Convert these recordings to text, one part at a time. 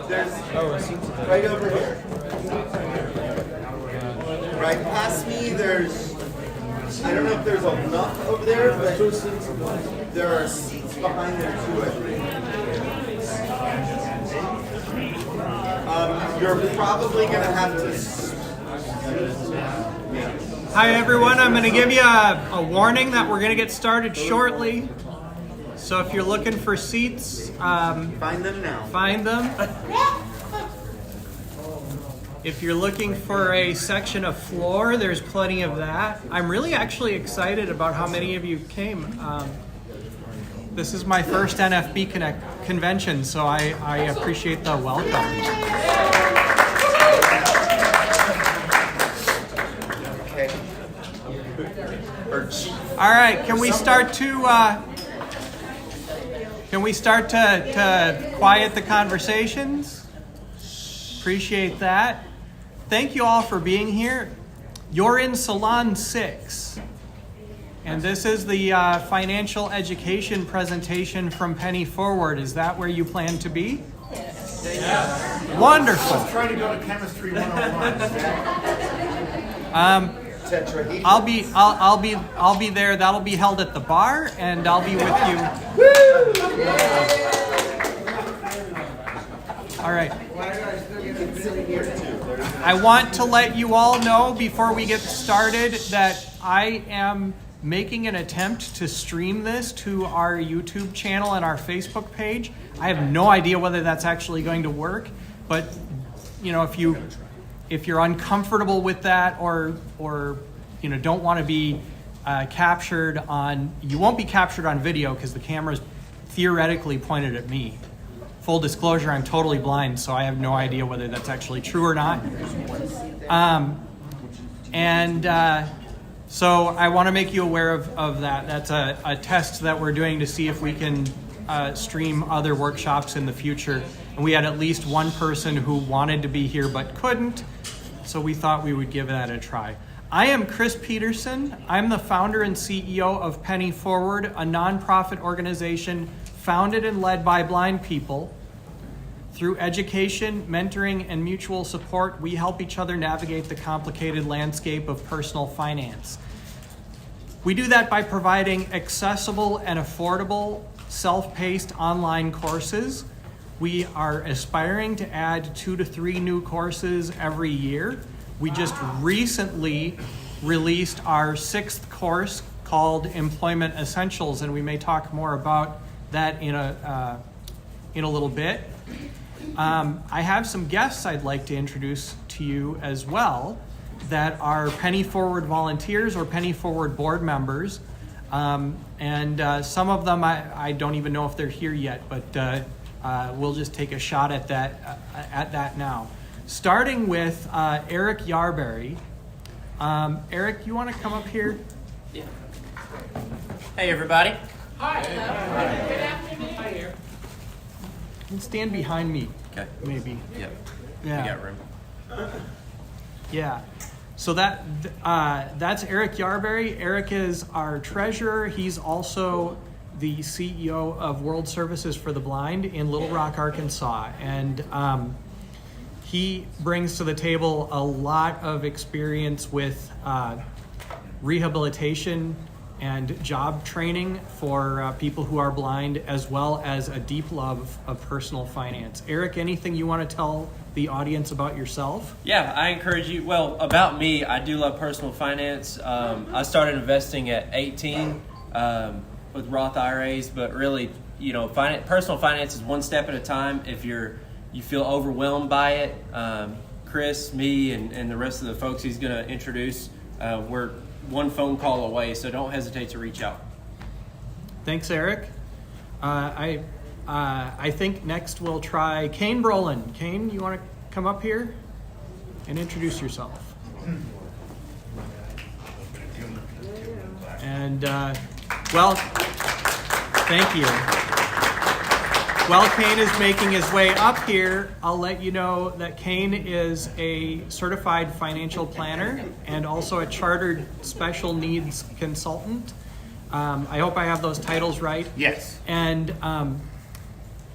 There's right over here. Right past me, there's, I don't know if there's enough over there, but there are seats behind there too, I think. You're probably going to have to... Hi everyone, I'm going to give you a warning that we're going to get started shortly. So if you're looking for seats, find them now. Find them. If you're looking for a section of floor, there's plenty of that. I'm really actually excited about how many of you came. This is my first NFB convention, so I appreciate the welcome. Okay. All right, can we start to quiet the conversations? Appreciate that. Thank you all for being here. You're in Salon 6. And this is the financial education presentation from Penny Forward. Is that where you plan to be? Yes. Wonderful. I was trying to go to Chemistry 101. I'll be there. That'll be held at the bar, and I'll be with you. All right. I want to let you all know before we get started that I am making an attempt to stream this to our YouTube channel and our Facebook page. I have no idea whether that's actually going to work, but you know, if you're uncomfortable with that or you know don't want to be captured on, you won't be captured on video because the camera's theoretically pointed at me. Full disclosure, I'm totally blind, so I have no idea whether that's actually true or not. So I want to make you aware of that. That's a test that we're doing to see if we can stream other workshops in the future. And we had at least one person who wanted to be here but couldn't, so we thought we would give that a try. I am Chris Peterson. I'm the founder and CEO of Penny Forward, a nonprofit organization founded and led by blind people. Through education, mentoring, and mutual support, we help each other navigate the complicated landscape of personal finance. We do that by providing accessible and affordable, self-paced online courses. We are aspiring to add 2 to 3 new courses every year. We just recently released our 6th course called Employment Essentials, and we may talk more about that in a little bit. I have some guests I'd like to introduce to you as well that are Penny Forward volunteers or Penny Forward board members. And some of them I don't even know if they're here yet, but we'll just take a shot at that now. Starting with Eric Yarberry. Eric, you want to come up here? Yeah. Hey, everybody. Hi. Good afternoon. Hi, here. And stand behind me. Okay. Maybe. Yep. Yeah. We got room. Yeah. So that's Eric Yarberry. Eric is our treasurer. He's also the CEO of World Services for the Blind in Little Rock, Arkansas. And he brings to the table a lot of experience with rehabilitation and job training for people who are blind, as well as a deep love of personal finance. Eric, anything you want to tell the audience about yourself? Yeah, I encourage you. Well, about me, I do love personal finance. I started investing at 18 with Roth IRAs, but really, you know, personal finance is one step at a time. If you feel overwhelmed by it, Chris, me, and the rest of the folks he's going to introduce, we're one phone call away, so don't hesitate to reach out. Thanks, Eric. I think next we'll try Kane Brolin. Kane, you want to come up here and introduce yourself? And, well, thank you. While Kane is making his way up here, I'll let you know that Kane is a certified financial planner and also a chartered special needs consultant. I hope I have those titles right. Yes. And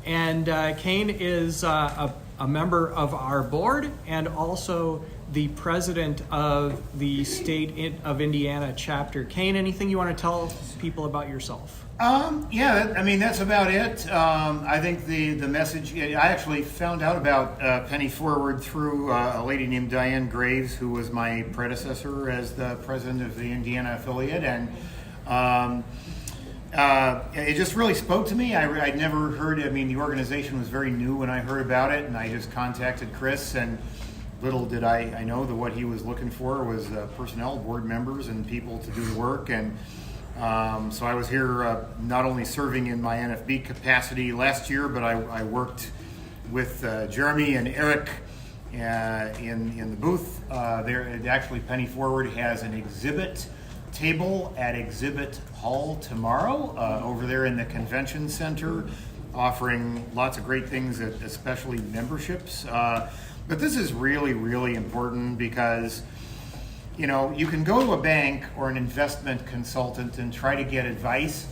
And Kane is a member of our board and also the president of the state of Indiana chapter. Kane, anything you want to tell people about yourself? Yeah, I mean, that's about it. I think the message, I actually found out about Penny Forward through a lady named Diane Graves, who was my predecessor as the president of the Indiana affiliate. And it just really spoke to me. I'd never heard, I mean, the organization was very new when I heard about it, and I just contacted Chris, and little did I know that what he was looking for was personnel, board members, and people to do the work. And so I was here not only serving in my NFB capacity last year, but I worked with Jeremy and Eric in the booth. There, actually, Penny Forward has an exhibit table at Exhibit Hall tomorrow over there in the convention center, offering lots of great things, especially memberships. But this is really, really important because you know, you can go to a bank or an investment consultant and try to get advice,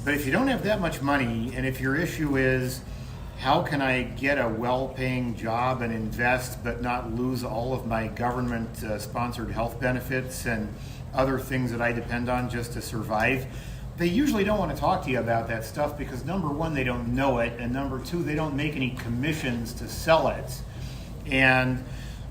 but if you don't have that much money, and if your issue is, how can I get a well-paying job and invest but not lose all of my government-sponsored health benefits and other things that I depend on just to survive, they usually don't want to talk to you about that stuff because number one, they don't know it, and number two, they don't make any commissions to sell it. And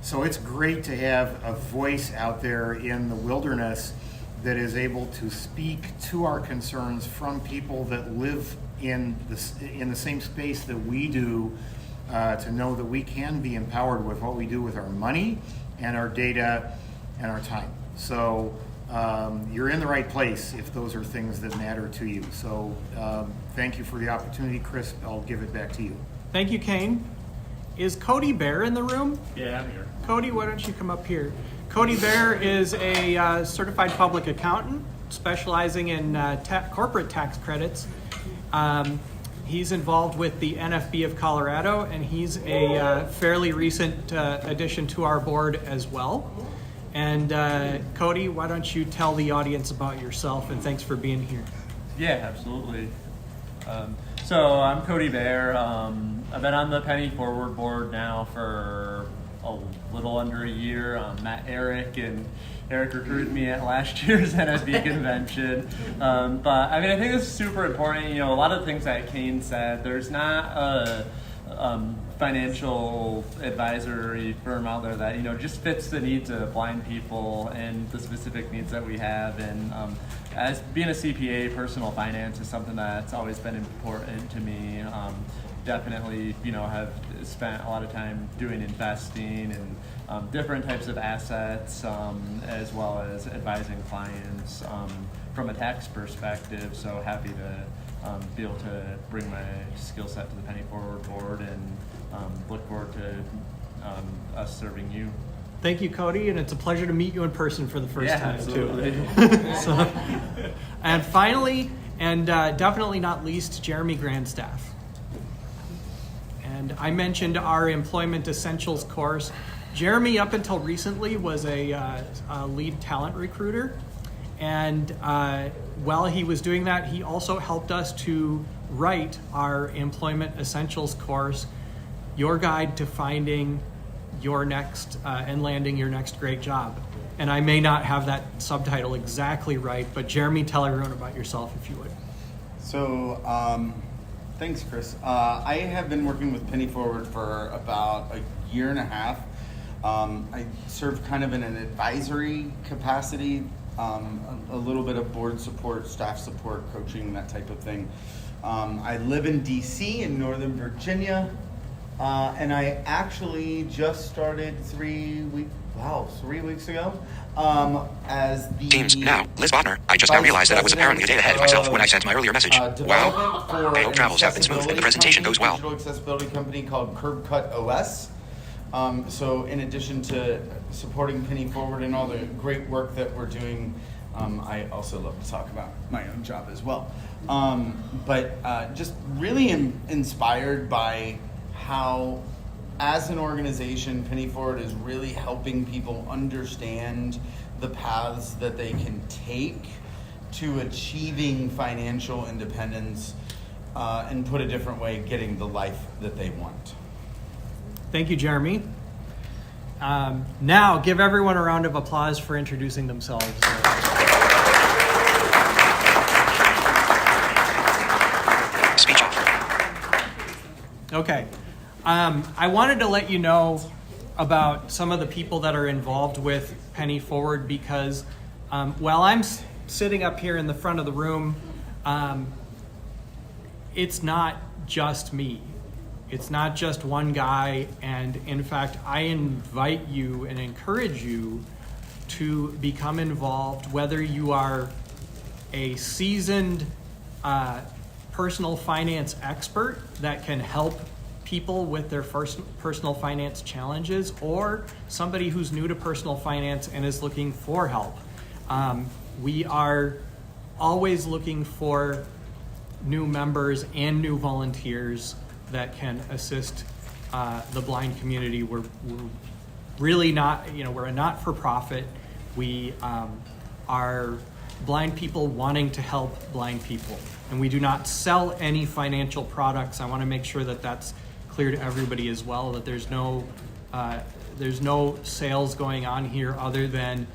so it's great to have a voice out there in the wilderness that is able to speak to our concerns from people that live in the same space that we do, to know that we can be empowered with what we do with our money and our data and our time. So you're in the right place if those are things that matter to you. So thank you for the opportunity. Chris, I'll give it back to you. Thank you, Kane. Is Cody Bear in the room? Yeah, I'm here. Cody, why don't you come up here? Cody Bear is a certified public accountant specializing in corporate tax credits. He's involved with the NFB of Colorado, and he's a fairly recent addition to our board as well. And Cody, why don't you tell the audience about yourself, and thanks for being here. Yeah, absolutely. So I'm Cody Bear. I've been on the Penny Forward board now for a little under a year. Met Eric, and Eric recruited me at last year's NFB convention. But I mean, I think it's super important. You know, a lot of the things that Kane said, there's not a financial advisory firm out there that, you know, just fits the needs of blind people and the specific needs that we have. And as being a CPA, personal finance is something that's always been important to me. Definitely, you know, have spent a lot of time doing investing and different types of assets, as well as advising clients from a tax perspective. So happy to be able to bring my skill set to the Penny Forward board, and look forward to us serving you. Thank you, Cody, and it's a pleasure to meet you in person for the first time, absolutely. too. And finally, and definitely not least, Jeremy Grandstaff. And I mentioned our Employment Essentials course. Jeremy, up until recently, was a lead talent recruiter. And while he was doing that, he also helped us to write our Employment Essentials course, Your Guide to Finding Your Next and Landing Your Next Great Job. And I may not have that subtitle exactly right, but Jeremy, tell everyone about yourself if you would. So, thanks, Chris. I have been working with Penny Forward for about a year and a half. I serve kind of in an advisory capacity, a little bit of board support, staff support, coaching, that type of thing. I live in DC in Northern Virginia, and I actually just started 3 weeks ago, as the Teams, now, Liz Bodner. I just now realized that I was apparently a day ahead of myself when I sent my earlier message. Wow. I hope travels have been smooth and the presentation goes well. Digital accessibility company called Curb Cut OS. So in addition to supporting Penny Forward and all the great work that we're doing, I also love to talk about my own job as well. But just really inspired by how, as an organization, Penny Forward is really helping people understand the paths that they can take to achieving financial independence and put a different way, getting the life that they want. Thank you, Jeremy. Now, give everyone a round of applause for introducing themselves. Speech off. Okay. I wanted to let you know about some of the people that are involved with Penny Forward because while I'm sitting up here in the front of the room, it's not just me. It's not just one guy, and in fact, I invite you and encourage you to become involved, whether you are a seasoned personal finance expert that can help people with their first personal finance challenges, or somebody who's new to personal finance and is looking for help. We are always looking for new members and new volunteers that can assist the blind community. We're really not, we're a not-for-profit. We are blind people wanting to help blind people. And we do not sell any financial products. I want to make sure that that's clear to everybody as well, that there's no sales going on here other than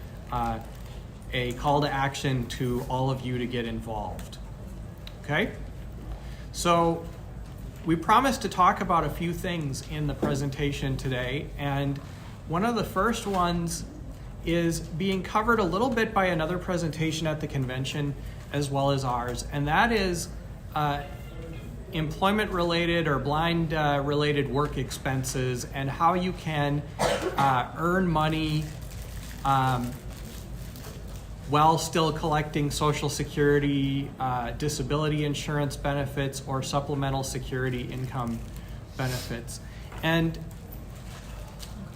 a call to action to all of you to get involved. Okay? So we promised to talk about a few things in the presentation today, and one of the first ones is being covered a little bit by another presentation at the convention as well as ours, and that is employment-related or blind-related work expenses and how you can earn money while still collecting Social Security, disability insurance benefits, or supplemental security income benefits. And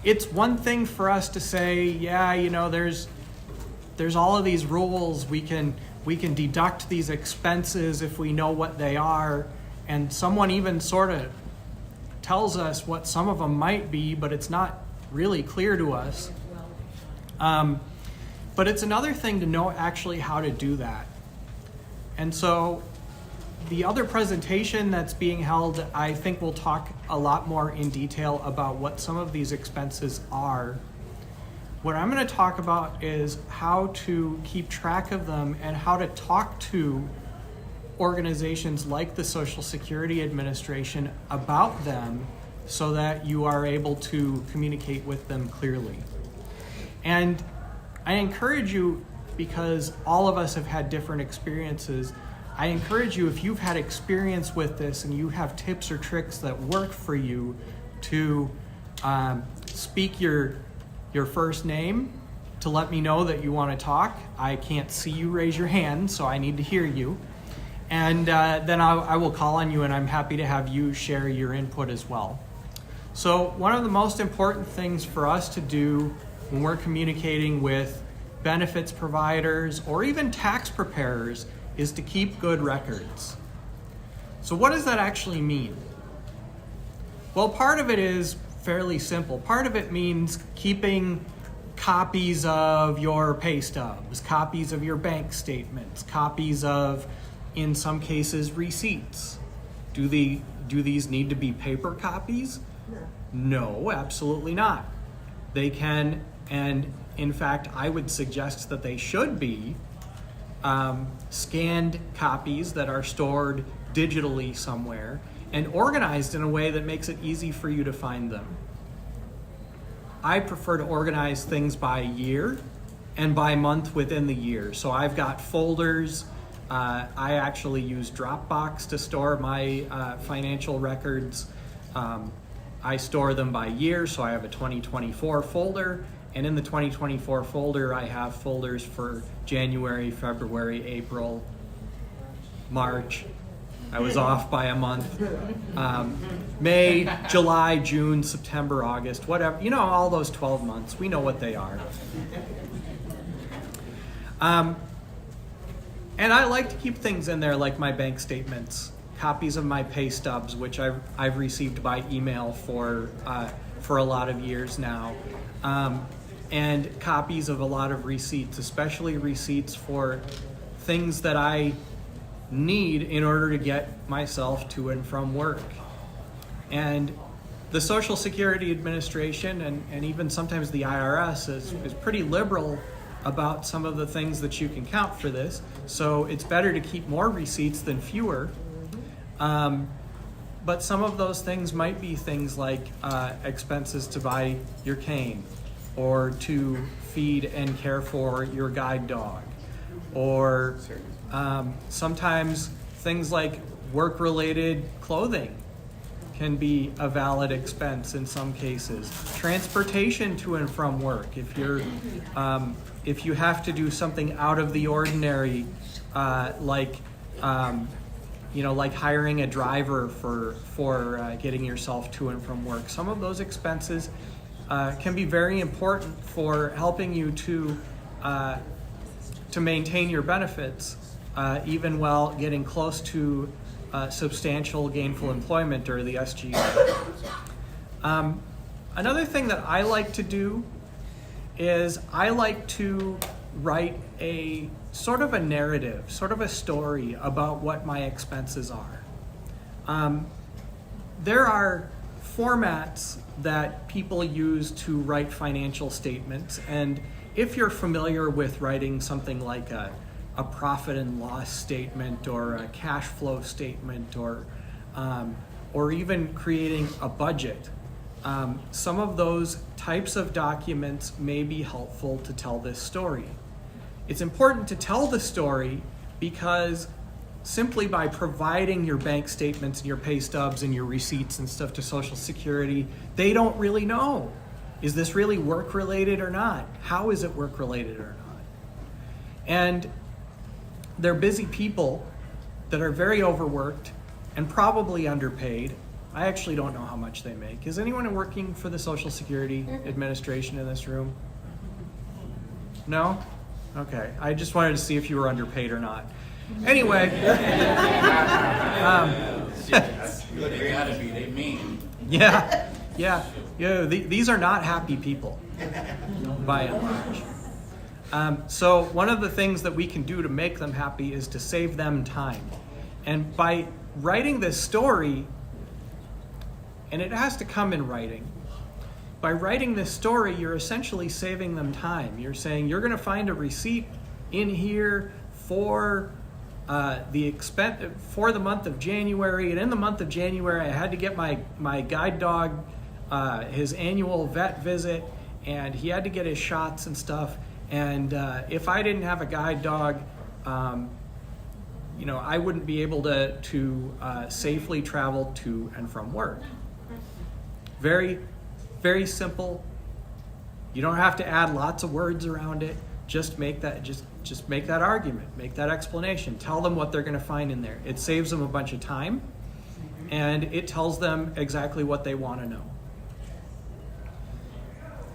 it's one thing for us to say, yeah, there's all of these rules. We can deduct these expenses if we know what they are, and someone even sort of tells us what some of them might be, but it's not really clear to us. But it's another thing to know actually how to do that. And so the other presentation that's being held, I think we'll talk a lot more in detail about what some of these expenses are. What I'm going to talk about is how to keep track of them and how to talk to organizations like the Social Security Administration about them so that you are able to communicate with them clearly. And I encourage you, because all of us have had different experiences, I encourage you, if you've had experience with this and you have tips or tricks that work for you, to speak your first name to let me know that you want to talk. I can't see you raise your hand, so I need to hear you. And then I will call on you, and I'm happy to have you share your input as well. So one of the most important things for us to do when we're communicating with benefits providers or even tax preparers is to keep good records. So what does that actually mean? Well, part of it is fairly simple. Part of it means keeping copies of your pay stubs, copies of your bank statements, copies of, in some cases, receipts. Do these need to be paper copies? No, absolutely not. They can, and in fact, I would suggest that they should be scanned copies that are stored digitally somewhere and organized in a way that makes it easy for you to find them. I prefer to organize things by year and by month within the year. So I've got folders. I actually use Dropbox to store my financial records. I store them by year, so I have a 2024 folder, and in the 2024 folder I have folders for January, February, April, March. I was off by a month. May, July, June, September, August, whatever. All those 12 months. We know what they are. And I like to keep things in there like my bank statements, copies of my pay stubs, which I've received by email for a lot of years now, and copies of a lot of receipts, especially receipts for things that I need in order to get myself to and from work. And the Social Security Administration and even sometimes the IRS is pretty liberal about some of the things that you can count for this. So it's better to keep more receipts than fewer. But some of those things might be things like expenses to buy your cane, or to feed and care for your guide dog, or sometimes things like work-related clothing can be a valid expense in some cases. Transportation to and from work, if you have to do something out of the ordinary, like hiring a driver for getting yourself to and from work. Some of those expenses can be very important for helping you to maintain your benefits, even while getting close to substantial gainful employment, or the SGA. Another thing that I like to do is I like to write a sort of a narrative, sort of a story about what my expenses are. There are formats that people use to write financial statements, and if you're familiar with writing something like a profit and loss statement, or a cash flow statement, or even creating a budget, some of those types of documents may be helpful to tell this story. It's important to tell the story because simply by providing your bank statements and your pay stubs and your receipts and stuff to Social Security, they don't really know, is this really work related or not? How is it work related or not? And they're busy people that are very overworked and probably underpaid. I actually don't know how much they make. Is anyone working for the Social Security Administration in this room? No? Okay. I just wanted to see if you were underpaid or not. Anyway. Yeah. These are not happy people, by and large. So one of the things that we can do to make them happy is to save them time. And by writing this story, and it has to come in writing, by writing this story, you're essentially saving them time. You're saying you're going to find a receipt in here for the expense for the month of January, and in the month of January, I had to get my guide dog his annual vet visit, and he had to get his shots and stuff. And if I didn't have a guide dog, I wouldn't be able to safely travel to and from work. Very, very simple. You don't have to add lots of words around it. Just make that make that argument, make that explanation. Tell them what they're going to find in there. It saves them a bunch of time, and it tells them exactly what they want to know.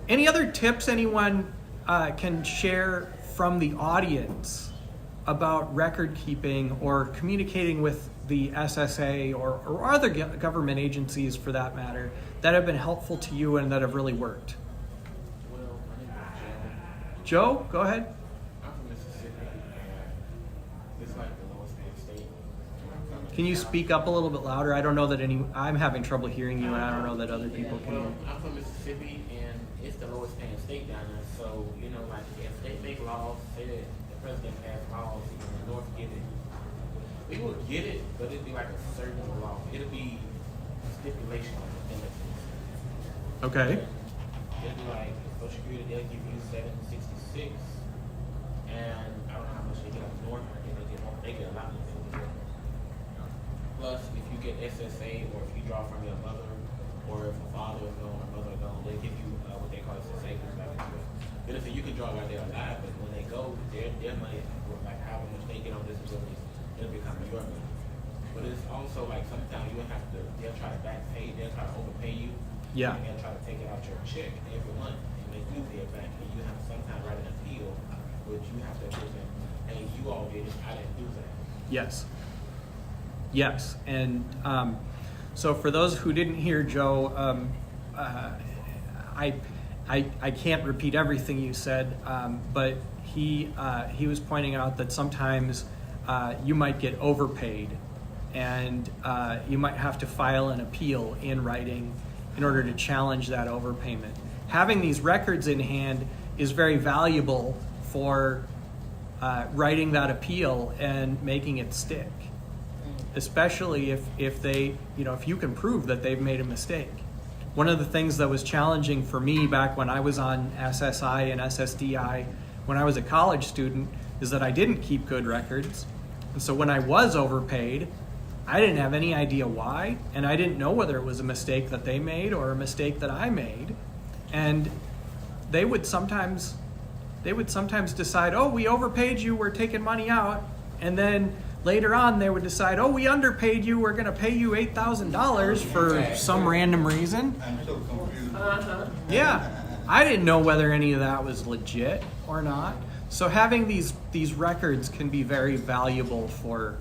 Any other tips anyone can share from the audience about record keeping or communicating with the SSA or other government agencies, for that matter, that have been helpful to you and that have really worked? Well, my name is Joe. Joe, go ahead. I'm from Mississippi, and it's like the lowest paid state. Can you speak up a little bit louder? I don't know that I'm having trouble hearing you, and I don't know that other people can. Well, I'm from Mississippi, and it's the lowest paying state down there. So, like if they make laws, say that the president passed laws, and the North get it, we will get it, but it'd be like a certain law. It'll be a stipulation in it. Okay. It'll be like Social Security, they'll give you $766, and I don't know how much they get up north, but they get a lot more. Plus, if you get SSA, or if you draw from your mother, or if a father is gone or mother is gone, they give you what they call SSA goes back into it. Benefit you can draw while they're alive, but when they go, their money, like however much they get on disability, it'll become your money. But it's also like sometimes you have to, they'll try to back pay, they'll try to overpay you. Yeah. And they'll try to take it out your check every month, and they do pay it back, and you have to sometimes write an appeal, which you have to do that. Hey, you all did it, I didn't do that. Yes, and so for those who didn't hear Joe, I can't repeat everything you said, but he was pointing out that sometimes you might get overpaid, and you might have to file an appeal in writing in order to challenge that overpayment. Having these records in hand is very valuable for writing that appeal and making it stick, especially if they, if you can prove that they've made a mistake. One of the things that was challenging for me back when I was on SSI and SSDI, when I was a college student, is that I didn't keep good records. And so when I was overpaid, I didn't have any idea why, and I didn't know whether it was a mistake that they made or a mistake that I made. And they would sometimes decide, oh, we overpaid you, we're taking money out. And then later on they would decide, oh, we underpaid you, we're gonna pay you $8,000 for some random reason. I'm so confused. Yeah, I didn't know whether any of that was legit or not. So having these records can be very valuable for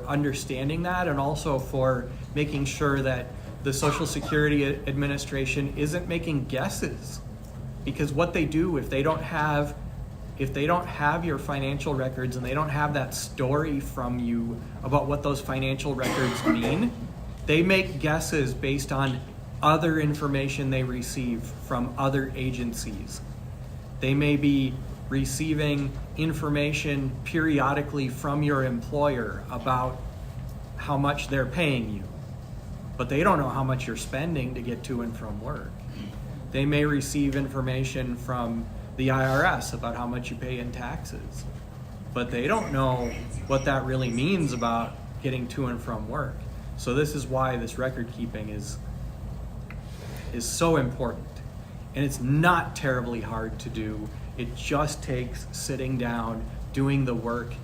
understanding that, and also for making sure that the Social Security Administration isn't making guesses. Because what they do, if they don't have your financial records and they don't have that story from you about what those financial records mean, they make guesses based on other information they receive from other agencies. They may be receiving information periodically from your employer about how much they're paying you, but they don't know how much you're spending to get to and from work. They may receive information from the IRS about how much you pay in taxes, but they don't know what that really means about getting to and from work. So this is why this record keeping is so important. And it's not terribly hard to do. It just takes sitting down, doing the work,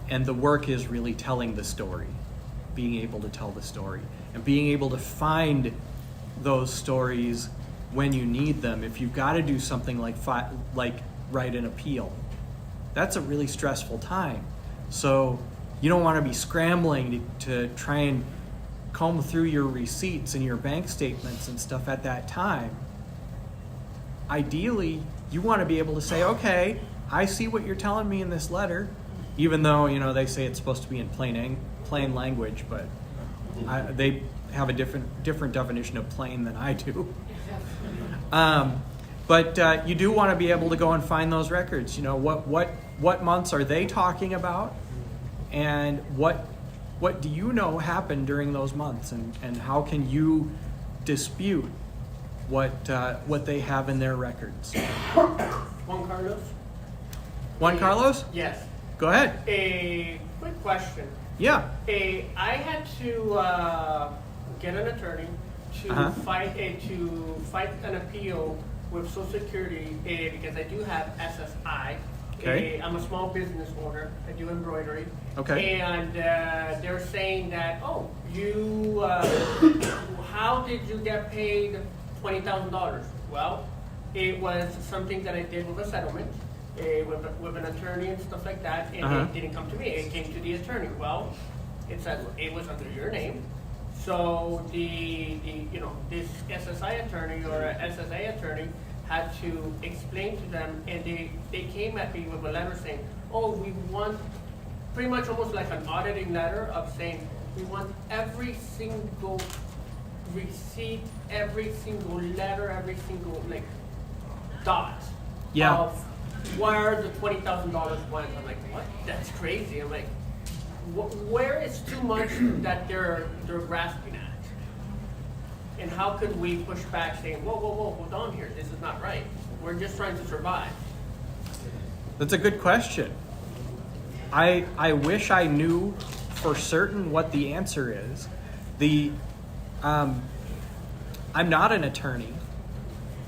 and the work is really telling the story, being able to tell the story, and being able to find those stories when you need them. If you've got to do something like write an appeal, that's a really stressful time. So you don't want to be scrambling to try and comb through your receipts and your bank statements and stuff at that time. Ideally, you want to be able to say, okay, I see what you're telling me in this letter, even though they say it's supposed to be in plain language, but they have a different definition of plain than I do. But you do want to be able to go and find those records. What months are they talking about, and what do you know happened during those months, and how can you dispute what they have in their records? Juan Carlos? Juan Carlos? Yes. Go ahead. A quick question. Yeah. I had to get an attorney to fight an appeal with Social Security because I do have SSI. Okay. I'm a small business owner. I do embroidery. Okay. And they're saying that, you, how did you get paid $20,000? Well, it was something that I did with a settlement, with an attorney and stuff like that, and it didn't come to me. It came to the attorney. Well, it said it was under your name. So this SSI attorney or SSA attorney had to explain to them, and they came at me with a letter saying, we want, pretty much almost like an auditing letter of saying, we want every single receipt, every single letter, every single dot of where the $20,000 went. I'm like, what? That's crazy. I'm like, where is too much that they're grasping at? And how could we push back saying, whoa, hold on here, this is not right. We're just trying to survive. That's a good question. I wish I knew for certain what the answer is. I'm not an attorney.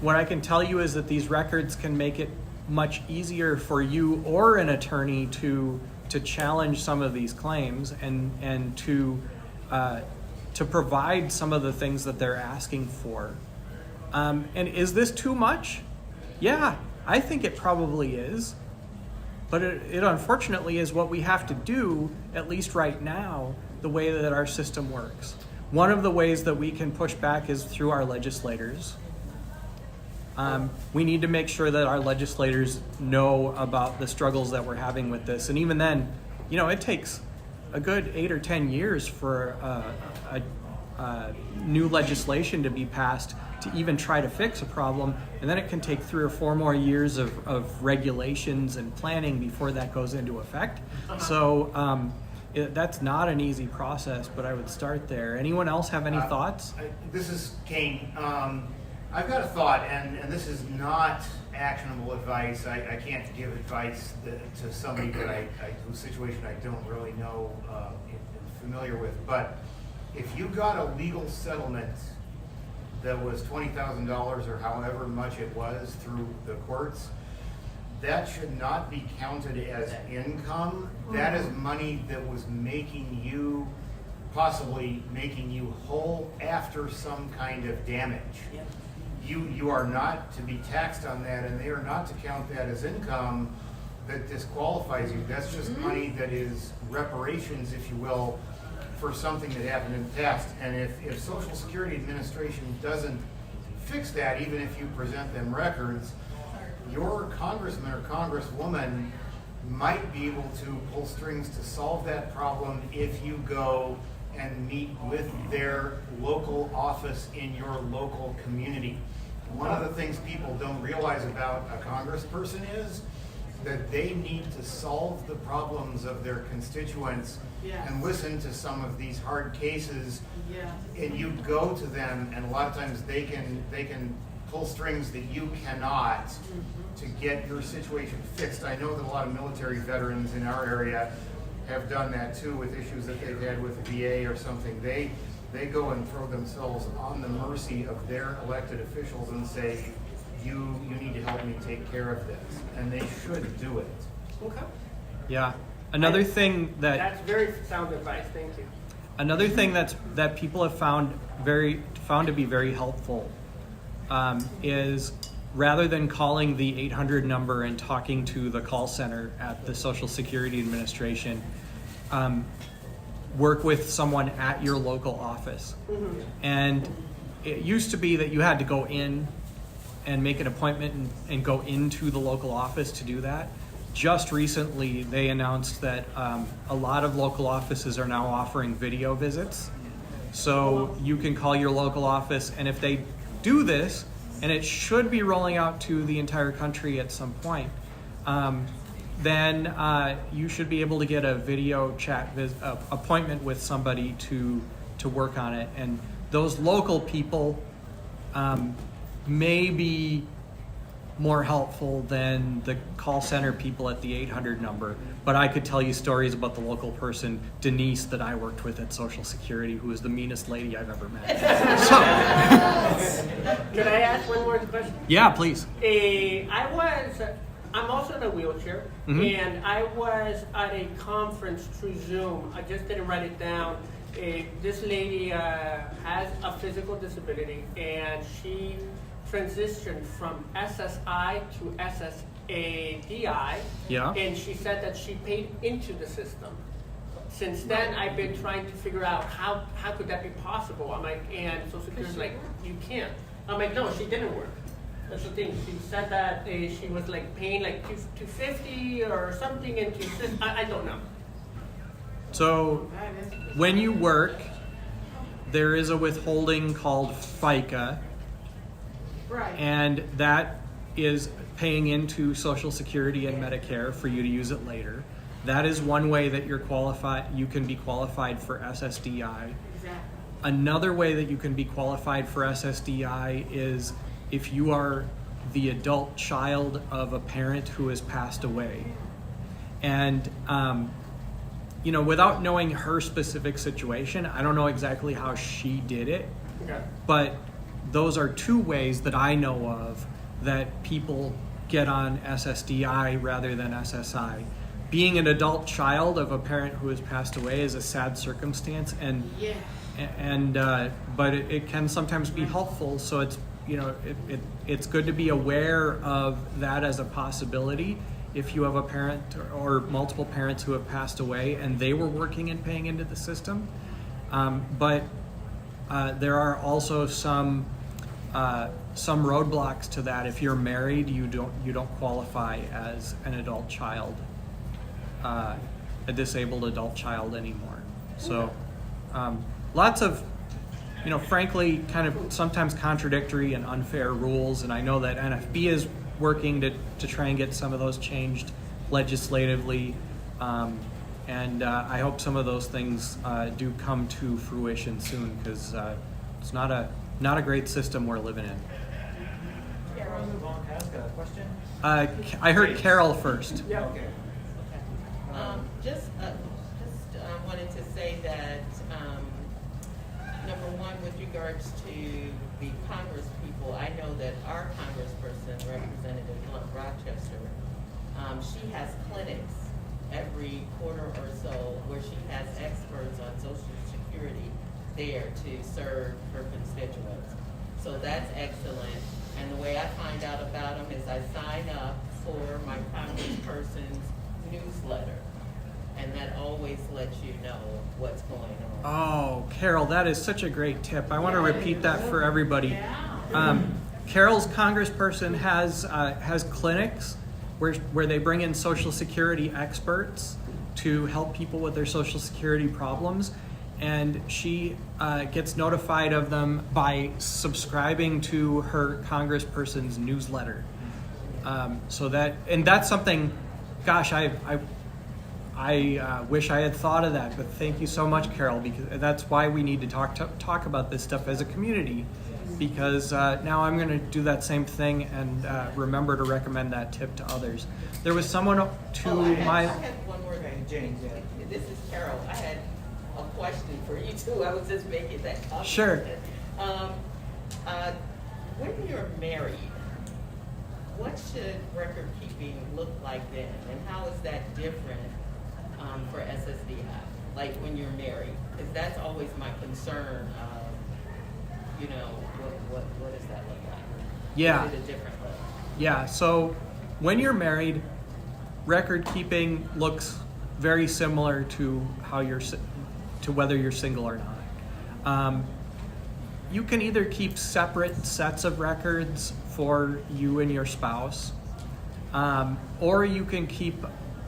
What I can tell you is that these records can make it much easier for you or an attorney to challenge some of these claims and to provide some of the things that they're asking for. And is this too much? Yeah, I think it probably is. But it unfortunately is what we have to do, at least right now, the way that our system works. One of the ways that we can push back is through our legislators. We need to make sure that our legislators know about the struggles that we're having with this. And even then, it takes a good 8 or 10 years for new legislation to be passed to even try to fix a problem. And then it can take 3 or 4 more years of regulations and planning before that goes into effect. So that's not an easy process, but I would start there. Anyone else have any thoughts? This is Kane. I've got a thought, and this is not actionable advice. I can't give advice to somebody that whose situation I don't really know and familiar with. But if you got a legal settlement that was $20,000 or however much it was through the courts, that should not be counted as income. That is money that was possibly making you whole after some kind of damage. You are not to be taxed on that, and they are not to count that as income that disqualifies you. That's just money that is reparations, if you will, for something that happened in the past. And if Social Security Administration doesn't fix that, even if you present them records, your congressman or congresswoman might be able to pull strings to solve that problem if you go and meet with their local office in your local community. One of the things people don't realize about a congressperson is that they need to solve the problems of their constituents and listen to some of these hard cases. And you go to them, and a lot of times they can pull strings that you cannot to get your situation fixed. I know that a lot of military veterans in our area have done that too with issues that they've had with the VA or something. They go and throw themselves on the mercy of their elected officials and say, you need to help me take care of this. And they should do it. Okay. Yeah. Another thing that's very sound advice. Thank you. Another thing that people have found to be very helpful is rather than calling the 800 number and talking to the call center at the Social Security Administration, work with someone at your local office. And it used to be that you had to go in and make an appointment and go into the local office to do that. Just recently, they announced that a lot of local offices are now offering video visits. So you can call your local office, and if they do this, and it should be rolling out to the entire country at some point, then you should be able to get a video chat appointment with somebody to work on it. And those local people may be more helpful than the call center people at the 800 number. But I could tell you stories about the local person, Denise, that I worked with at Social Security, who was the meanest lady I've ever met. Could I ask one more question? Yeah, please. I'm also in a wheelchair, and I was at a conference through Zoom. I just didn't write it down. This lady has a physical disability, and she transitioned from SSI to SSADI. Yeah. And she said that she paid into the system. Since then, I've been trying to figure out how could that be possible. I'm like, and Social Security's like, you can't. I'm like, no, she didn't work. That's the thing. She said that she was like paying like $250 or something into system. I don't know. So when you work, there is a withholding called FICA. Right. And that is paying into Social Security and Medicare for you to use it later. That is one way that you can be qualified for SSDI. Exactly. Another way that you can be qualified for SSDI is if you are the adult child of a parent who has passed away. And without knowing her specific situation, I don't know exactly how she did it. Okay. But those are two ways that I know of that people get on SSDI rather than SSI. Being an adult child of a parent who has passed away is a sad circumstance, but it can sometimes be helpful. So it's it's good to be aware of that as a possibility. If you have a parent or multiple parents who have passed away and they were working and paying into the system, but there are also some some roadblocks to that. If you're married, you don't qualify as an adult child, a disabled adult child anymore. So lots of, frankly, kind of sometimes contradictory and unfair rules. And I know that NFB is working to try and get some of those changed legislatively. And I hope some of those things do come to fruition soon, because it's not a great system we're living in. Carol, can I ask a question? I heard Carol first. Yeah. Okay. Just wanted to say that number one, with regards to the Congress people, I know that our Congressperson, Representative Rochester, she has clinics every quarter or so where she has experts on Social Security there to serve her constituents. So that's excellent. And the way I find out about them is I sign up for my Congressperson's newsletter. And that always lets you know what's going on. Oh, Carol, that is such a great tip. I want to repeat that for everybody. Carol's Congressperson has clinics where they bring in Social Security experts to help people with their Social Security problems. And she gets notified of them by subscribing to her Congressperson's newsletter. And that's something, gosh, I wish I had thought of that, but thank you so much, Carol, because that's why we need to talk about this stuff as a community, because now I'm going to do that same thing and remember to recommend that tip to others. There was someone to I had one more thing, James. This is Carol. I had a question for you too. I was just making that comment. Sure. When you're married, what should record keeping look like then, and how is that different for SSDI? Like when you're married, because that's always my concern. What does that look like? Yeah. Is it a different look? Yeah. So when you're married, record keeping looks very similar to to whether you're single or not. You can either keep separate sets of records for you and your spouse, or you can keep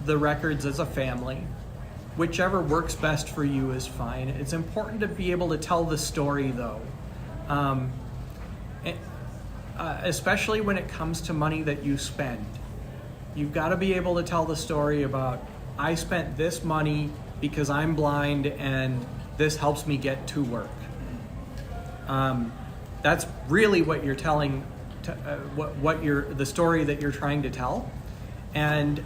the records as a family. Whichever works best for you is fine. It's important to be able to tell the story, though, especially when it comes to money that you spend. You've got to be able to tell the story about, I spent this money because I'm blind and this helps me get to work. That's really what you're telling, the story that you're trying to tell. And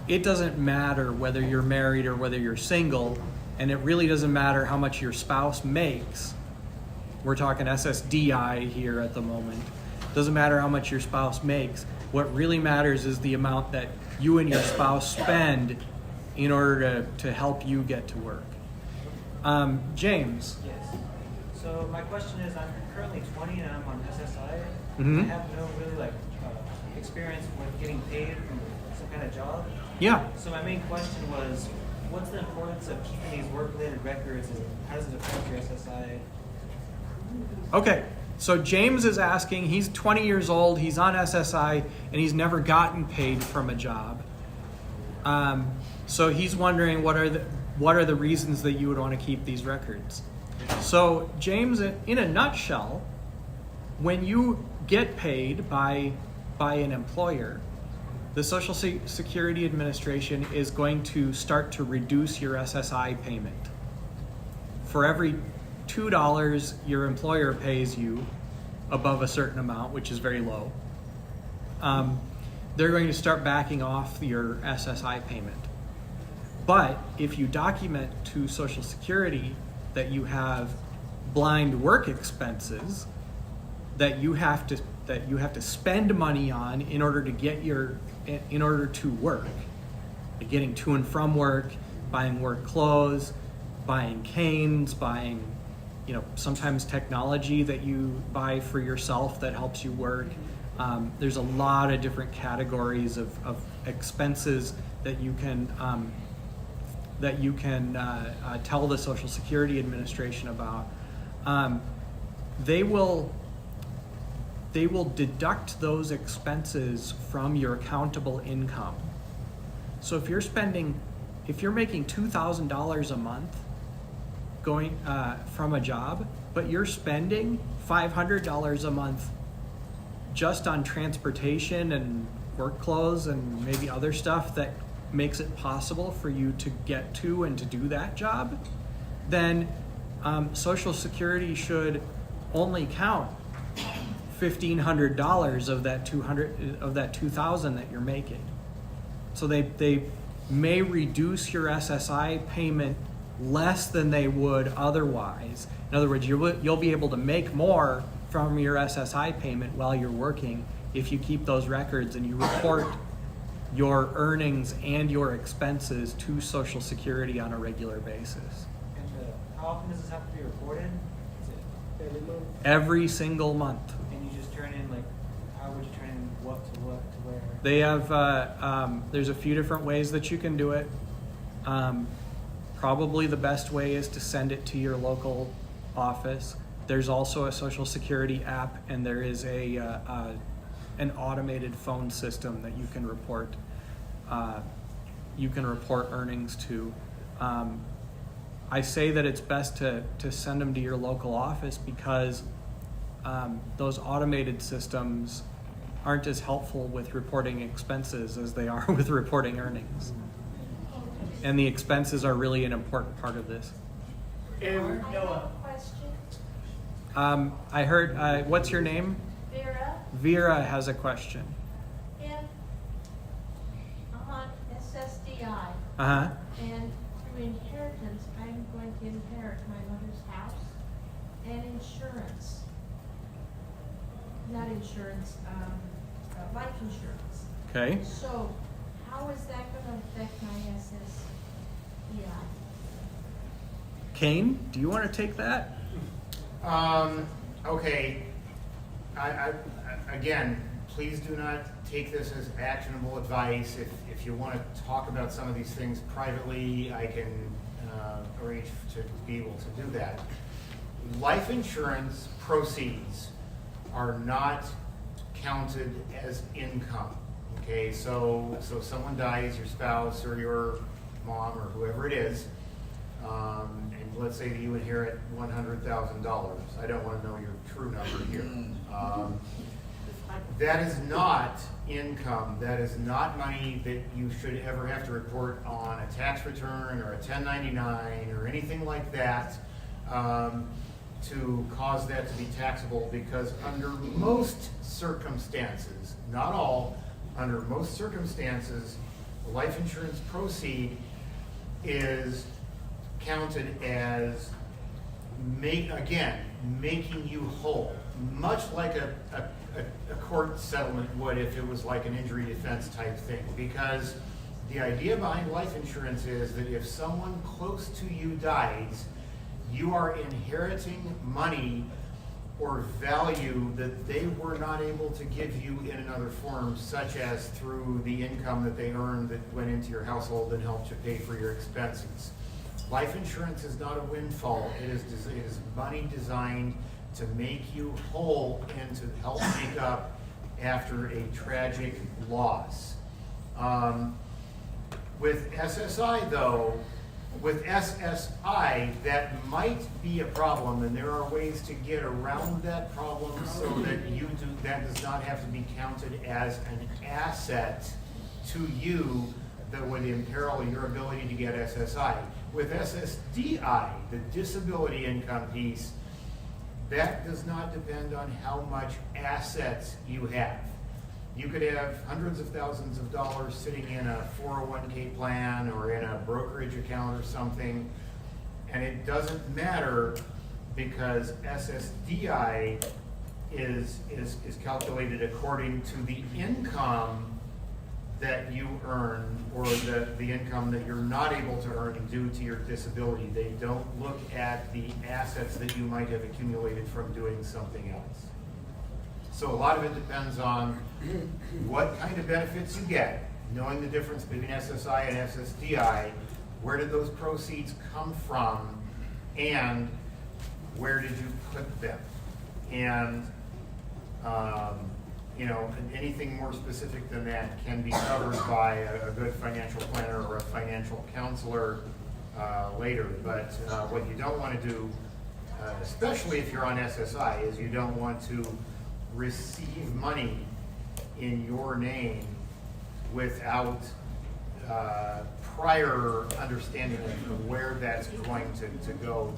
it doesn't matter whether you're married or whether you're single, and it really doesn't matter how much your spouse makes. We're talking SSDI here at the moment. Doesn't matter how much your spouse makes. What really matters is the amount that you and your spouse spend in order to help you get to work. James. Yes. So my question is, I'm currently 20 and I'm on SSI. Mm-hmm. I have no really experience with getting paid from some kind of job. Yeah. So my main question was, what's the importance of keeping these work-related records, and how does it affect your SSI? Okay, so James is asking, he's 20 years old, he's on SSI, and he's never gotten paid from a job. So he's wondering what are the reasons that you would want to keep these records. So James, in a nutshell, when you get paid by an employer, the Social Security Administration is going to start to reduce your SSI payment. For every $2 your employer pays you above a certain amount, which is very low, they're going to start backing off your SSI payment. But if you document to Social Security that you have blind work expenses that you have to spend money on in order to work, like getting to and from work, buying work clothes, buying canes, buying sometimes technology that you buy for yourself that helps you work. There's a lot of different categories of expenses that you can tell the Social Security Administration about. They will they will deduct those expenses from your accountable income. So if you're making $2,000 a month going from a job, but you're spending $500 a month just on transportation and work clothes and maybe other stuff that makes it possible for you to get to and to do that job, then Social Security should only count $1,500 of that $2,000 that you're making. So they may reduce your SSI payment less than they would otherwise. In other words, you'll be able to make more from your SSI payment while you're working if you keep those records and you report your earnings and your expenses to Social Security on a regular basis. And how often does this have to be reported? Is it every month? Every single month. And you just turn in, like, how would you turn in what to where? They have, there's a few different ways that you can do it. Probably the best way is to send it to your local office. There's also a Social Security app, and there is an automated phone system that you can report earnings to. I say that it's best to send them to your local office because those automated systems aren't as helpful with reporting expenses as they are with reporting earnings. And the expenses are really an important part of this. I have a question. I heard, what's your name? Vera, Vera has a question. if I'm on SSDI Uh-huh. and through inheritance, I'm going to inherit my mother's house and insurance. Not insurance, life insurance. Okay. So how is that going to affect my SSDI? Kane, do you want to take that? Okay. Again, please do not take this as actionable advice. If you want to talk about some of these things privately, I can arrange to be able to do that. Life insurance proceeds are not counted as income. Okay, so someone dies, your spouse or your mom or whoever it is, and let's say that you inherit $100,000. I don't want to know your true number here. That is not income. That is not money that you should ever have to report on a tax return or a 1099 or anything like that to cause that to be taxable, because under most circumstances, not all, under most circumstances, life insurance proceed is counted as making you whole, much like a court settlement would if it was like an injury defense type thing. Because the idea behind life insurance is that if someone close to you dies, you are inheriting money or value that they were not able to give you in another form, such as through the income that they earned that went into your household and helped you pay for your expenses. Life insurance is not a windfall. It is money designed to make you whole and to help make up after a tragic loss. With SSI, though, that might be a problem, and there are ways to get around that problem so that that does not have to be counted as an asset to you that would imperil your ability to get SSI. With SSDI, the disability income piece, that does not depend on how much assets you have. You could have hundreds of thousands of dollars sitting in a 401k plan or in a brokerage account or something, and it doesn't matter because SSDI is calculated according to the income that you earn or the income that you're not able to earn due to your disability. They don't look at the assets that you might have accumulated from doing something else. So a lot of it depends on what kind of benefits you get, knowing the difference between SSI and SSDI, where did those proceeds come from, and where did you put them? And anything more specific than that can be covered by a good financial planner or a financial counselor later. But what you don't want to do, especially if you're on SSI, is you don't want to receive money in your name without prior understanding of where that's going to go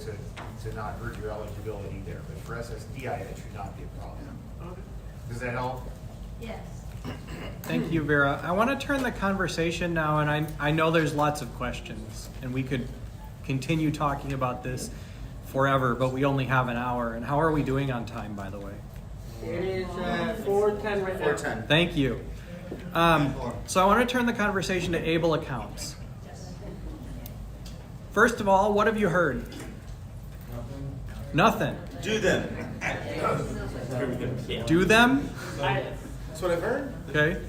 to not hurt your eligibility there. But for SSDI, that should not be a problem. Does that help? Yes. Thank you, Vera. I want to turn the conversation now, and I know there's lots of questions, and we could continue talking about this forever, but we only have an hour. And how are we doing on time, by the way? It is 4:10 right now. 4:10. Thank you. So I want to turn the conversation to ABLE accounts. First of all, what have you heard? Nothing. Do them. Do them? That's what I've heard. Okay.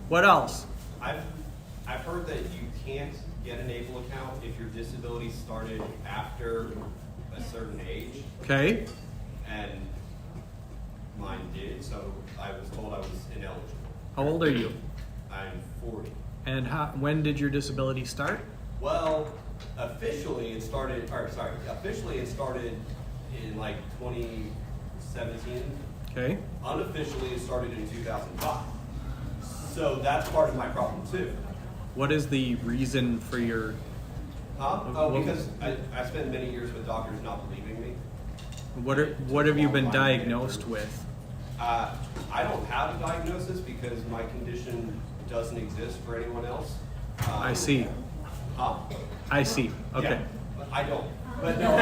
What else? I've heard that you can't get an ABLE account if your disability started after a certain age. Okay. And mine did, so I was told I was ineligible. How old are you? I'm 40. And when did your disability start? Well, officially it started in like 2017. Okay. Unofficially it started in 2005. So that's part of my problem too. What is the reason for your... Because I spent many years with doctors not believing me. What have you been diagnosed with? I don't have a diagnosis because my condition doesn't exist for anyone else. I see. Huh? I see. Okay. Yeah, but I don't. But no.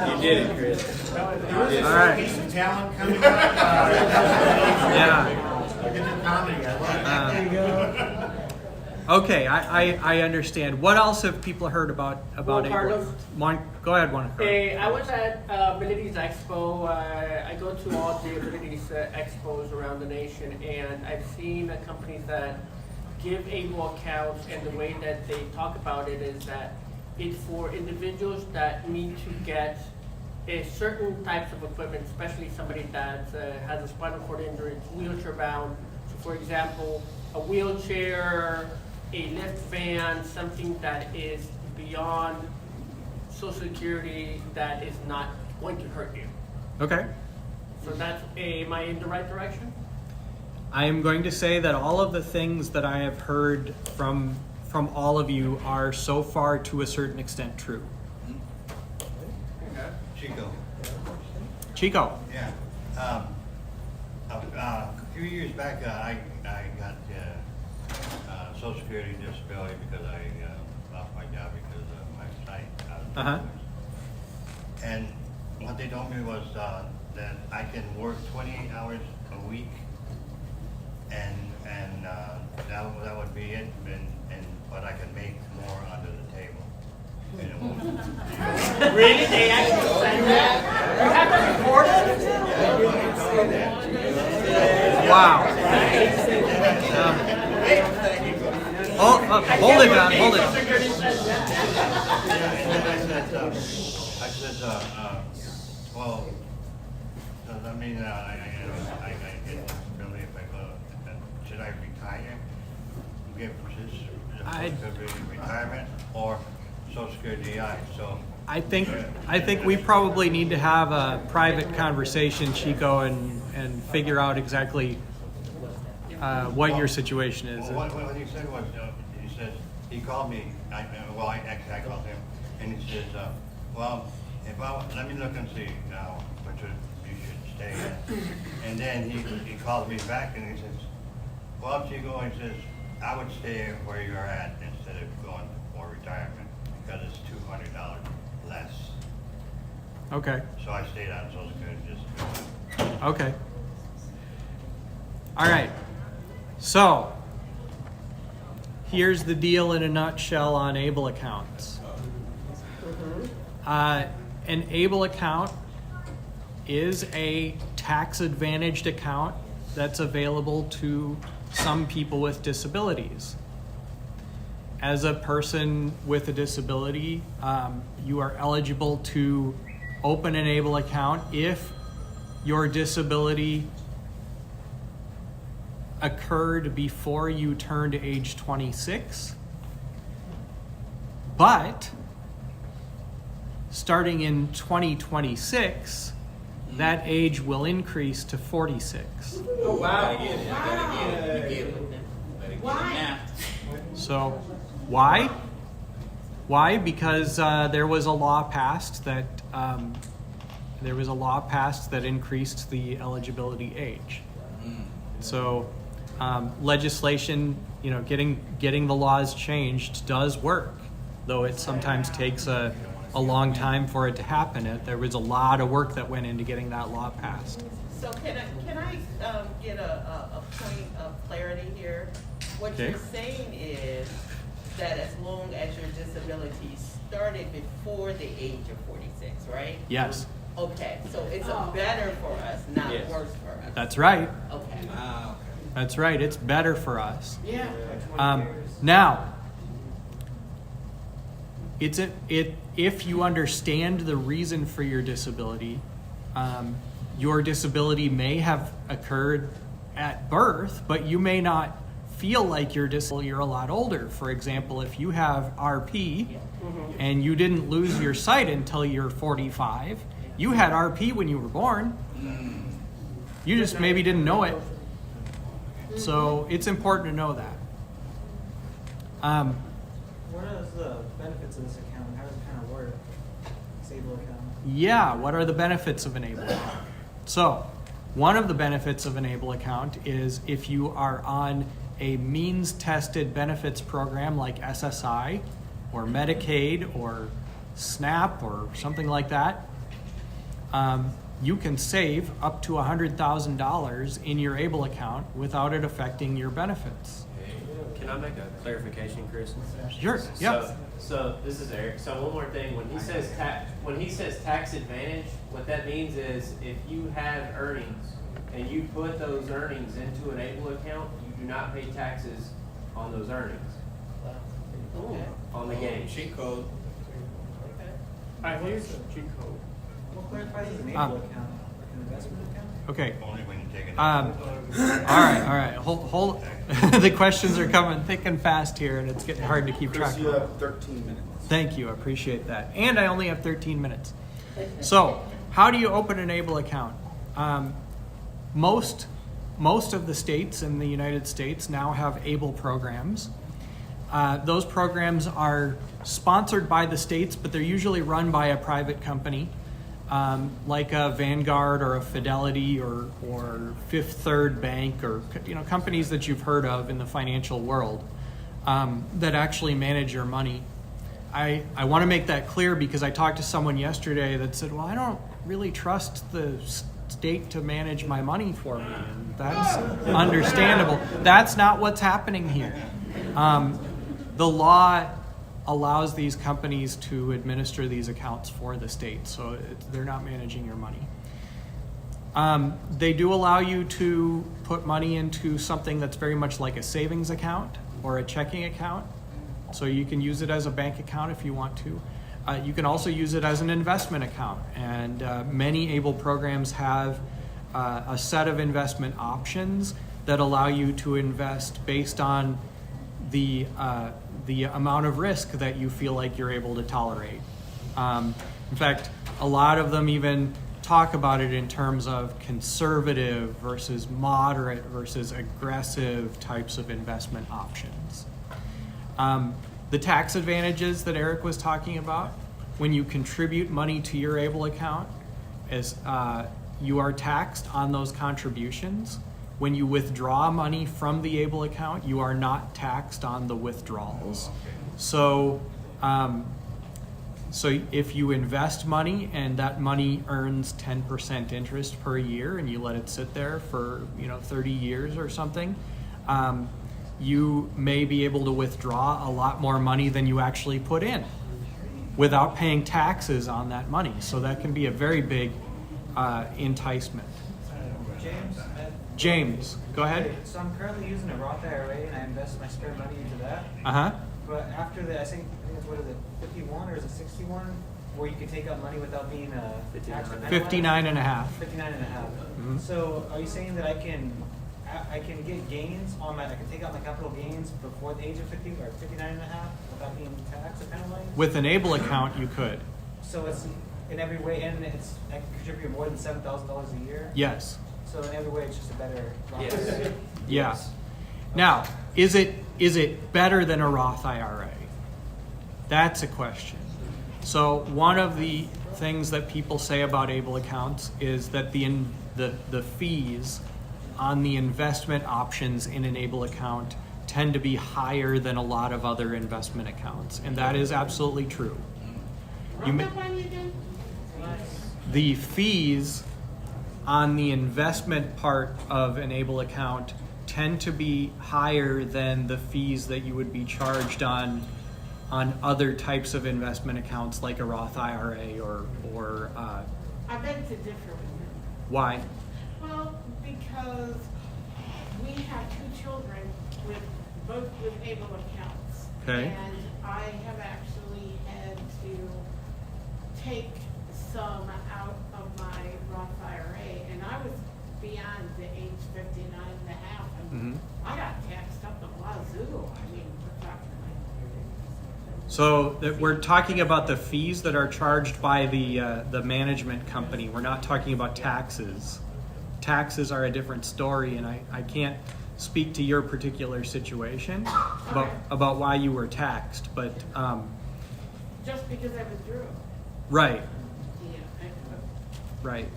You did it, Chris. There is All right. some talent coming up. Yeah. Look at the comedy. I love it. Okay, I understand. What else have people heard about Juan ABLE? Carlos? Go ahead, Juan. I was at Abilities Expo. I go to all the Abilities Expos around the nation, and I've seen companies that give ABLE accounts, and the way that they talk about it is that it's for individuals that need to get a certain types of equipment, especially somebody that has a spinal cord injury, it's wheelchair bound. So for example, a wheelchair, a lift van, something that is beyond Social Security that is not going to hurt you. Okay. So that's, am I in the right direction? I am going to say that all of the things that I have heard from all of you are so far to a certain extent true. Chico. Yeah. A few years back, I got Social Security disability because I lost my job because of my sight. And what they told me was that I can work 28 hours a week, and that would be it. But I can make more under the table. Really? They actually said that? You have to report it? Wow. Hold it down. Hold it. I said, well, I mean, I get really if I go, should I retire? Give retirement or Social Security DI. So I think we probably need to have a private conversation, Chico, and figure out exactly what your situation is. What he said was, he said, he called me, I called him, and he says, well, let me look and see now which you should stay at. And then he called me back and he says, well, Chico, he says, I would stay where you're at instead of going for retirement because it's $200 less. Okay. So I stayed on Social Security. Okay. All right. So here's the deal in a nutshell on ABLE accounts. An ABLE account is a tax-advantaged account that's available to some people with disabilities. as a person with a disability, you are eligible to open an ABLE account if your disability occurred before you turned age 26. But starting in 2026, that age will increase to 46. Oh, wow. Why? So, why? Why? Because there was a law passed that increased the eligibility age. So, legislation, getting the laws changed does work, though it sometimes takes a long time for it to happen. There was a lot of work that went into getting that law passed. So can I get a point of clarity here? What Okay. you're saying is that as long as your disability started before the age of 46, right? Yes, Okay, so it's better for us, not Yes. worse for us. that's right. Okay. That's right. It's better for us. Yeah. Now, if you understand the reason for your disability may have occurred at birth, but you may not feel like you're a lot older. For example, if you have RP and you didn't lose your sight until you're 45, you had RP when you were born. You just maybe didn't know it. So it's important to know that. What are the benefits of this account? How does it kind of work? This ABLE account. Yeah, what are the benefits of an ABLE account? So, one of the benefits of an ABLE account is if you are on a means-tested benefits program like SSI or Medicaid or SNAP or something like that, you can save up to $100,000 in your ABLE account without it affecting your benefits. Can I make a clarification, Chris? Sure. Yeah. So this is Eric. So one more thing. When he says tax advantage, what that means is if you have earnings and you put those earnings into an ABLE account, you do not pay taxes on those earnings. On the gain. Cheat code. I use a cheat code. What clarifies as an ABLE account? Like an investment account? Okay. Only when you take it. All right. Hold. The questions are coming thick and fast here, and it's getting hard to keep track Chris, of. you have 13 minutes. Thank you. I appreciate that. And I only have 13 minutes. So, how do you open an ABLE account? Most of the states in the United States now have ABLE programs. Those programs are sponsored by the states, but they're usually run by a private company, like a Vanguard or a Fidelity or Fifth Third Bank, or companies that you've heard of in the financial world that actually manage your money. I want to make that clear because I talked to someone yesterday that said, well, I don't really trust the state to manage my money for me. And that's understandable. That's not what's happening here. The law allows these companies to administer these accounts for the state, so they're not managing your money. They do allow you to put money into something that's very much like a savings account or a checking account. So you can use it as a bank account if you want to. You can also use it as an investment account. And many ABLE programs have a set of investment options that allow you to invest based on the amount of risk that you feel like you're able to tolerate. In fact, a lot of them even talk about it in terms of conservative versus moderate versus aggressive types of investment options. The tax advantages that Eric was talking about, when you contribute money to your ABLE account, is you are taxed on those contributions. When you withdraw money from the ABLE account, you are not taxed on the withdrawals. So if you invest money and that money earns 10% interest per year and you let it sit there for 30 years or something, you may be able to withdraw a lot more money than you actually put in without paying taxes on that money. So that can be a very big enticement. James, go ahead. So I'm currently using a Roth IRA and I invest my spare money into that. Uh-huh. But after the, I think it's what is it, 51 or is it 61, where you can take out money without being tax or penalized? 59 and a half. 59 and a half. Mhm. So are you saying that I can get gains on I can take out my capital gains before the age of 50 or 59 and a half without being taxed or penalized? With an ABLE account, you could. So it's in every way, and I can contribute more than $7,000 a year? Yes. So in every way, it's just a better. Yes. Yeah. Now, is it better than a Roth IRA? That's a question. So one of the things that people say about ABLE accounts is that the fees on the investment options in an ABLE account tend to be higher than a lot of other investment accounts, and that is absolutely true. The fees on the investment part of an ABLE account tend to be higher than the fees that you would be charged on other types of investment accounts like a Roth IRA or I beg to differ with you. why? Well, because we have two children both with ABLE accounts. Okay. And I have actually had to take some out of my Roth IRA, and I was beyond the age 59 and a half, and I got taxed up the wazoo. I mean, we're talking like. So that we're talking about the fees that are charged by the management company. We're not talking about taxes. Taxes are a different story, and I can't speak to your particular situation about why you were taxed, but Just because I withdrew. right. Yeah. Right.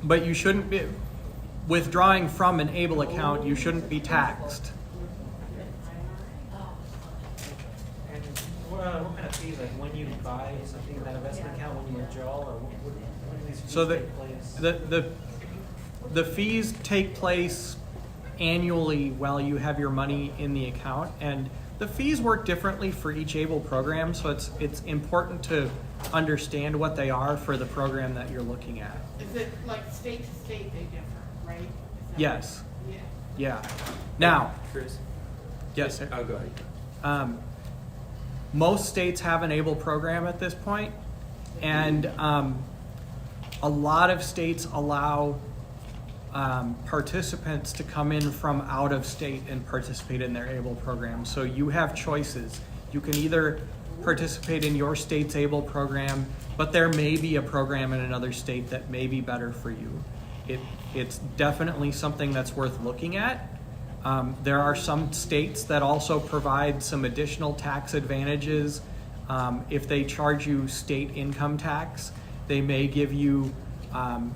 But you shouldn't be withdrawing from an ABLE account. You shouldn't be taxed. And what kind of fees, like when you buy something in that investment account, when you withdraw, or when do these fees So take place? the fees take place annually while you have your money in the account, and the fees work differently for each ABLE program. So it's important to understand what they are for the program that you're looking at. Is it like state to state they differ, right? Is that- Yes. Yeah. Yeah. Now, Chris? yes, sir. Oh, go ahead. Most states have an ABLE program at this point, and a lot of states allow participants to come in from out of state and participate in their ABLE program. So you have choices. You can either participate in your state's ABLE program, but there may be a program in another state that may be better for you. It's definitely something that's worth looking at. There are some states that also provide some additional tax advantages. If they charge you state income tax, they may give you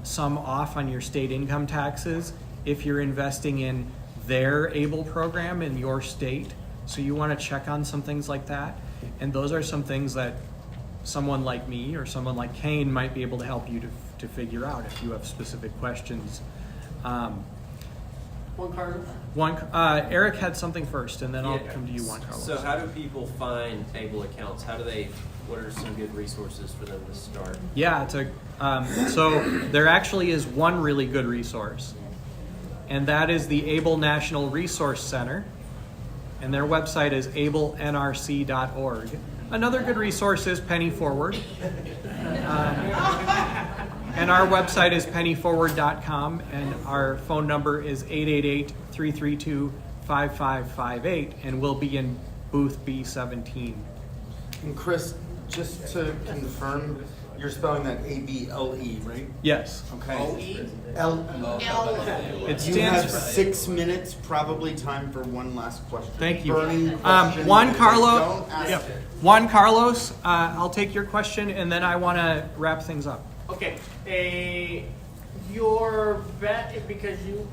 some off on your state income taxes if you're investing in their ABLE program in your state. So you want to check on some things like that. And those are some things that someone like me or someone like Kane might be able to help you to figure out if you have specific questions. Eric had something first, and then I'll come to you, Juan Carlos. So how do people find ABLE accounts? What are some good resources for them to start? Yeah, so there actually is one really good resource, and that is the ABLE National Resource Center, and their website is ablenrc.org. Another good resource is Penny Forward, and our website is pennyforward.com, and our phone number is 888-332-5558, and we'll be in booth B17. And Chris, just to confirm, you're spelling that ABLE, right? Yes. Okay. O-E? L-E. It You stands have for 6 minutes, probably time for one last question. Thank you. Burning question. Juan Carlos. Don't ask Yep. it. Juan Carlos, I'll take your question, and then I want to wrap things up. Okay, your bet, because you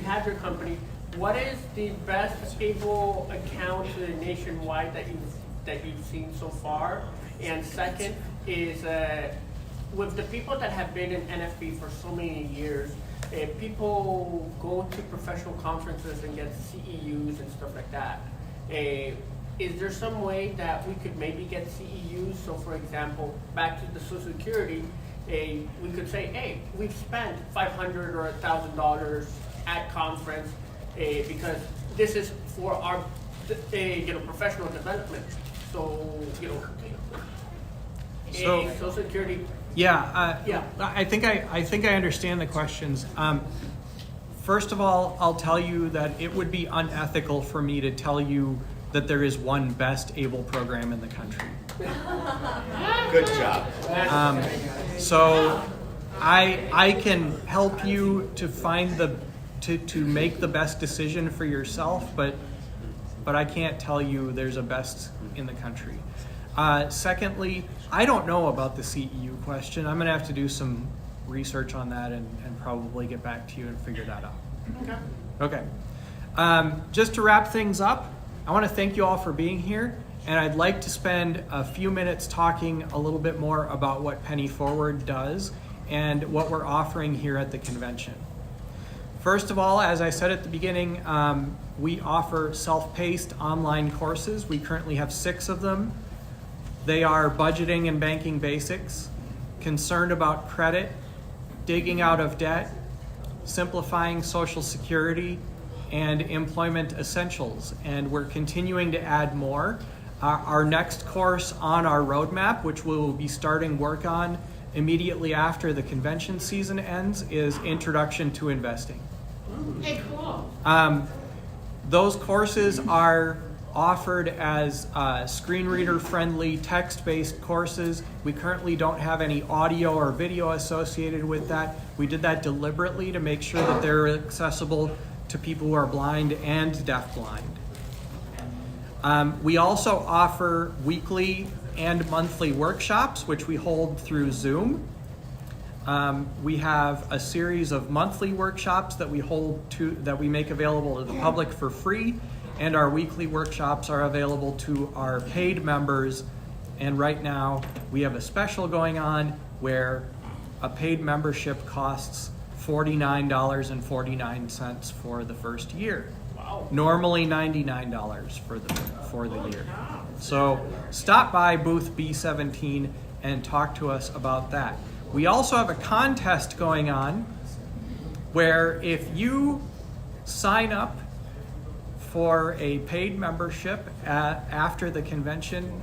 have your company, what is the best ABLE account nationwide that you've seen so far? And second is with the people that have been in NFB for so many years, people go to professional conferences and get CEUs and stuff like that. Is there some way that we could maybe get CEUs? So for example, back to the Social Security, we could say, hey, we've spent $500 or $1,000 at conference because this is for our, professional development. So, So- Social Security. Yeah, Yeah. I think I understand the questions. First of all, I'll tell you that it would be unethical for me to tell you that there is one best ABLE program in the country. Good job. So I can help you to find to make the best decision for yourself, but I can't tell you there's a best in the country. Secondly, I don't know about the CEU question. I'm going to have to do some research on that and probably get back to you and figure that out. Okay. Just to wrap things up, I want to thank you all for being here, and I'd like to spend a few minutes talking a little bit more about what Penny Forward does and what we're offering here at the convention. First of all, as I said at the beginning, we offer self-paced online courses. We currently have 6 of them. They are budgeting and banking basics, concerned about credit, digging out of debt, simplifying Social Security, and employment essentials. And we're continuing to add more. Our next course on our roadmap, which we'll be starting work on immediately after the convention season ends, is Introduction to Investing. Hey, cool. Those courses are offered as screen reader friendly text-based courses. We currently don't have any audio or video associated with that. We did that deliberately to make sure that they're accessible to people who are blind and deafblind. We also offer weekly and monthly workshops, which we hold through Zoom. We have a series of monthly workshops that we make available to the public for free, and our weekly workshops are available to our paid members. And right now we have a special going on where a paid membership costs $49.49 for the first year. Wow. Normally $99 for the year. So stop by booth B17 and talk to us about that. We also have a contest going on where if you sign up for a paid membership after the convention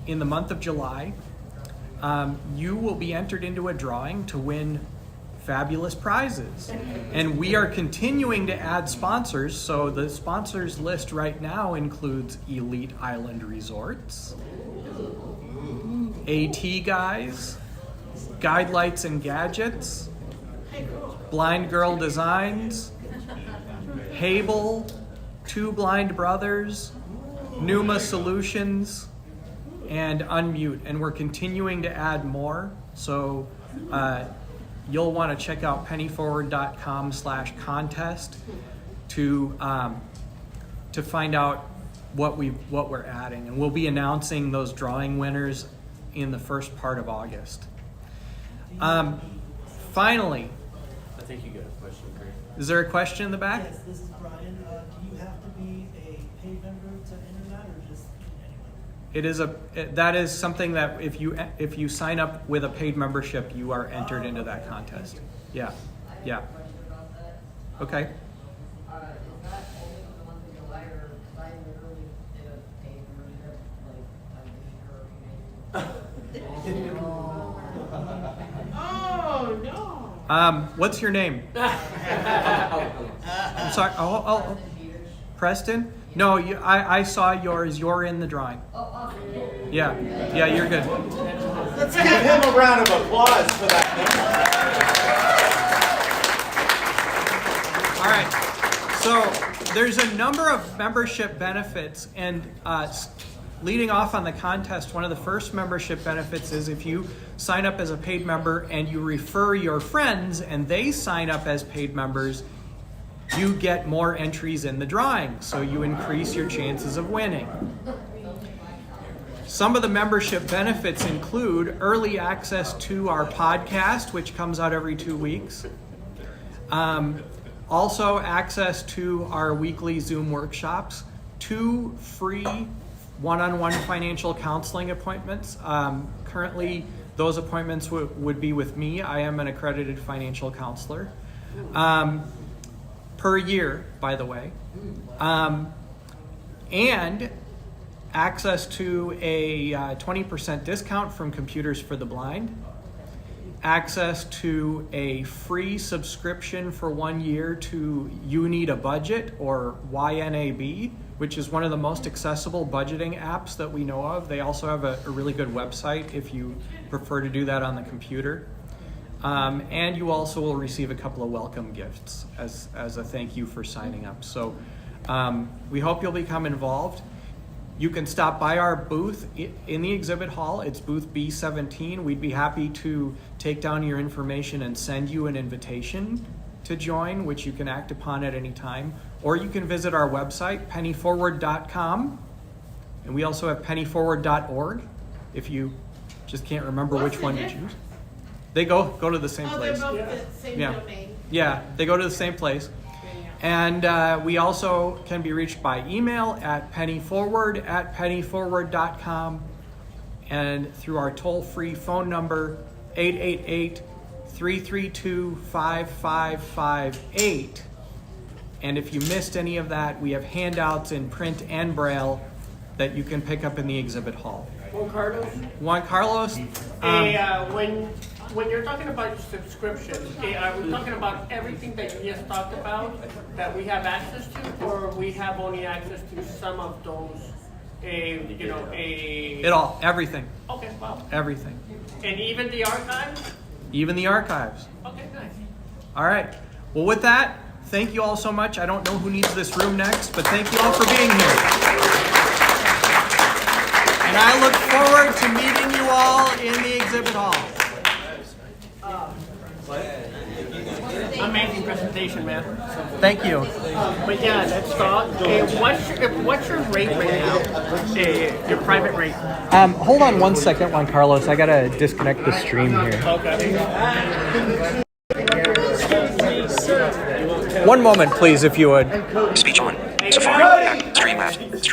in the month of July, you will be entered into a drawing to win fabulous prizes. And we are continuing to add sponsors, so the sponsors list right now includes Elite Island Resorts, AT Guys, Guidelights and Gadgets, Blind Girl Designs, Hable, Two Blind Brothers, Numa Solutions, and Unmute. And we're continuing to add more, so you'll want to check out pennyforward.com/contest to find out what we're adding, and we'll be announcing those drawing winners in the first part of August. Finally, I think you got a question, Greg. is there a question in the back? Yes, this is Brian. Do you have to be a paid member to enter that, or just anyone? That is something that if you sign up with a paid membership, you are entered into that contest. Yeah. Okay. Oh, no. What's your name? I'm sorry. Oh, Preston? No, I saw yours. You're in the drawing. Yeah, you're good. Let's give him a round of applause for that. All right. So there's a number of membership benefits, and leading off on the contest, one of the first membership benefits is if you sign up as a paid member and you refer your friends and they sign up as paid members, you get more entries in the drawing, so you increase your chances of winning. Some of the membership benefits include early access to our podcast, which comes out every 2 weeks. Also access to our weekly Zoom workshops, 2 free one-on-one financial counseling appointments. Currently, those appointments would be with me. I am an accredited financial counselor. per year, by the way. And access to a 20% discount from Computers for the Blind, access to a free subscription for 1 year to You Need a Budget, or YNAB, which is one of the most accessible budgeting apps that we know of. They also have a really good website if you prefer to do that on the computer. And you also will receive a couple of welcome gifts as a thank you for signing up. So we hope you'll become involved. You can stop by our booth in the exhibit hall. It's booth B17. We'd be happy to take down your information and send you an invitation to join, which you can act upon at any time. Or you can visit our website, pennyforward.com. And we also have pennyforward.org if you just can't remember which one to choose. They go to the same place. They're both the same domain. Yeah, they go to the same place. And we also can be reached by email at pennyforward@pennyforward.com, and through our toll-free phone number, 888-332-5558. And if you missed any of that, we have handouts in print and braille that you can pick up in the exhibit hall. Juan Carlos? When you're talking about subscription, are we talking about everything that you just talked about that we have access to, or we have only access to some of those? It all, everything. Okay, wow. Everything. And even the archives? Even the archives. Okay, nice. All right. Well, with that, thank you all so much. I don't know who needs this room next, but thank you all for being here. And I look forward to meeting you all in the exhibit hall. Amazing presentation, man. Thank you. But yeah, let's talk. What's your rate right now? Your private rate? Hold on one second, Juan Carlos. I gotta disconnect the stream here. Okay. One moment, please, if you would. Speech on. Safari. Stream left.